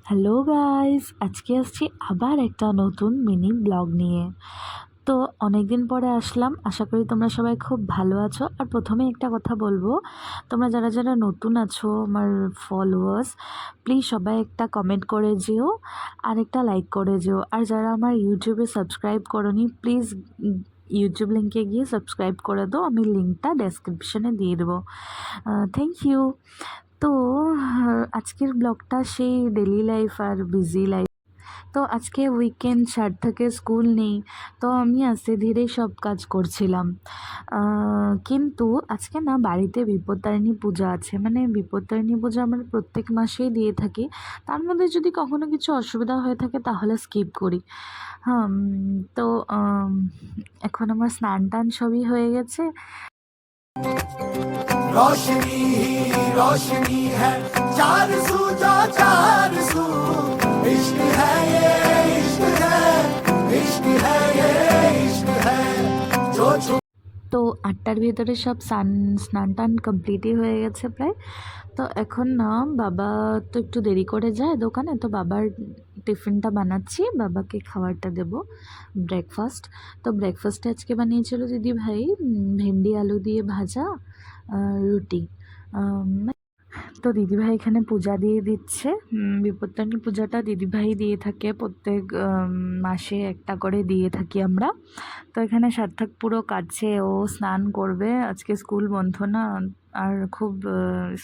Hello guys, আজকে আসছি আবার একটা নতুন মিনি ব্লগ নিয়ে। তো অনেক দিন পরে আসলাম, আশা করি তোমরা সবাই খুব ভালো আছো। আর প্রথমে একটা কথা বলবো, তোমরা যারা যারা নতুন আছো আমার ফলোয়ার্স, প্লিজ সবাই একটা কমেন্ট করে যেও আর একটা লাইক করে যেও। আর যারা আমার ইউটিউবে সাবস্ক্রাইব করোনি, প্লিজ ইউটিউব লিঙ্কে গিয়ে সাবস্ক্রাইব করে দাও, আমি লিঙ্কটা ডেসক্রিপশনে দিয়ে দেবো। Thank you. তো আজকের ব্লগটা সেই ডেলি লাইফ আর বিজি লাইফ। তো আজকে উইকেন্ড, সার্থকের স্কুল নেই, তো আমি আস্তে ধীরেই সব কাজ করছিলাম। কিন্তু আজকে না বাড়িতে বিপত্তারিণী পূজা আছে, মানে বিপত্তারিণী পূজা আমরা প্রত্যেক মাসেই দিয়ে থাকি। তার মধ্যে যদি কখনো কিছু অসুবিধা হয়ে থাকে তাহলে স্কিপ করি। হ্যাঁ, তো এখন আমার স্নান টান সবই হয়ে গেছে। रोशनी ही रोशनी है, चार सू जा चार सू, इश्क है ये इश्क है, इश्क है ये इश्क है जो তো 8টার ভিতরে সব স্নান টান কমপ্লিটই হয়ে গেছে প্রায়। তো এখন না বাবা তো একটু দেরি করে যায় দোকানে, তো বাবার টিফিনটা বানাচ্ছি, বাবাকে খাবারটা দেব, ব্রেকফাস্ট। তো ব্রেকফাস্টে আজকে বানিয়েছিল দিদি ভাই ভেন্ডি আলু দিয়ে ভাজা, রুটি। তো দিদিভাই এখানে পূজা দিয়ে দিচ্ছে। বিপত্তারিণী পূজাটা দিদিভাই দিয়ে থাকে, প্রত্যেক মাসে একটা করে দিয়ে থাকি আমরা। তো এখানে সার্থক পুরো কাছে, ও স্নান করবে, আজকে স্কুল বন্ধ না। আর খুব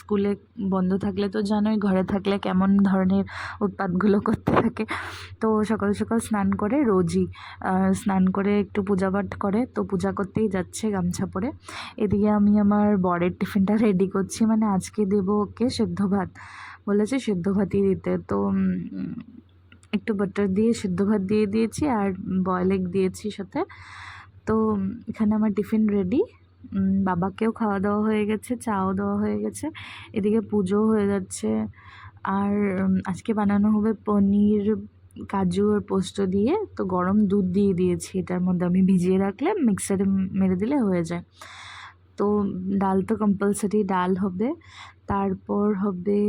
স্কুলে বন্ধ থাকলে তো জানোই, ঘরে থাকলে কেমন ধরনের উৎপাতগুলো করতে থাকে। তো সকাল সকাল স্নান করে রোজই, স্নান করে একটু পূজা পাঠ করে, তো পূজা করতেই যাচ্ছে গামছা পরে। এদিকে আমি আমার বরের টিফিনটা রেডি করছি, মানে আজকে দেবো ওকে সেদ্ধ ভাত, বলেছে সেদ্ধ ভাতই দিতে। তো একটু বাটার দিয়ে সেদ্ধ ভাত দিয়ে দিয়েছি আর বয়েল এগ দিয়েছি সাথে। তো এখানে আমার টিফিন রেডি, বাবাকেও খাওয়া দাওয়া হয়ে গেছে, চাও দেওয়া হয়ে গেছে, এদিকে পুজোও হয়ে যাচ্ছে। আর আজকে বানানো হবে পনির, কাজু আর পোস্ত দিয়ে। তো গরম দুধ দিয়ে দিয়েছি, এটার মধ্যে আমি ভিজিয়ে রাখলে মিক্সারে মেরে দিলে হয়ে যায়। তো ডাল তো কম্পালসারি ডাল হবে, তারপর হবে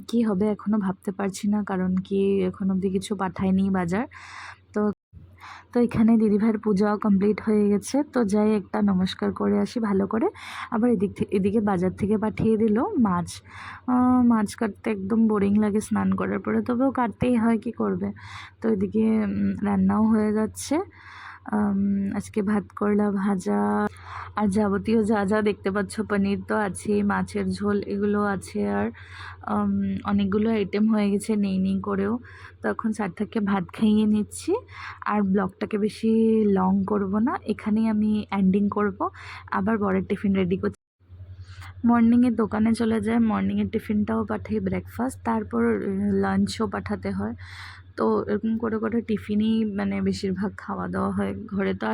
কি হবে এখনও ভাবতে পারছি না, কারণ কি এখন অবধি কিছু পাঠায়নি বাজার। তো তো এখানে দিদিভাইয়ের পূজাও কমপ্লিট হয়ে গেছে, তো যাই একটা নমস্কার করে আসি ভালো করে। আবার এদিকে বাজার থেকে পাঠিয়ে দিল মাছ। মাছ কাটতে একদম বোরিং লাগে স্নান করার পরে, তবেও কাটতেই হয়, কি করবে। তো এদিকে রান্নাও হয়ে যাচ্ছে। আজকে ভাত করলা ভাজা আর যাবতীয় যা যা দেখতে পাচ্ছ, পনির তো আছেই, মাছের ঝোল এগুলো আছে, আর অনেকগুলো আইটেম হয়ে গেছে নেই করেও। তো এখন সার্থককে ভাত খাইয়ে নিচ্ছি। আর ব্লগটাকে বেশি লং করব না, এখানেই আমি এন্ডিং করব। আবার বরের টিফিন রেডি করছি। মর্নিংয়ে দোকানে চলে যায়, মর্নিংয়ের টিফিনটাও পাঠাই, ব্রেকফাস্ট, তারপর লাঞ্চও পাঠাতে হয়। তো এরকম করে করে টিফিনই মানে বেশিরভাগ খাওয়া দাওয়া হয়, ঘরে তো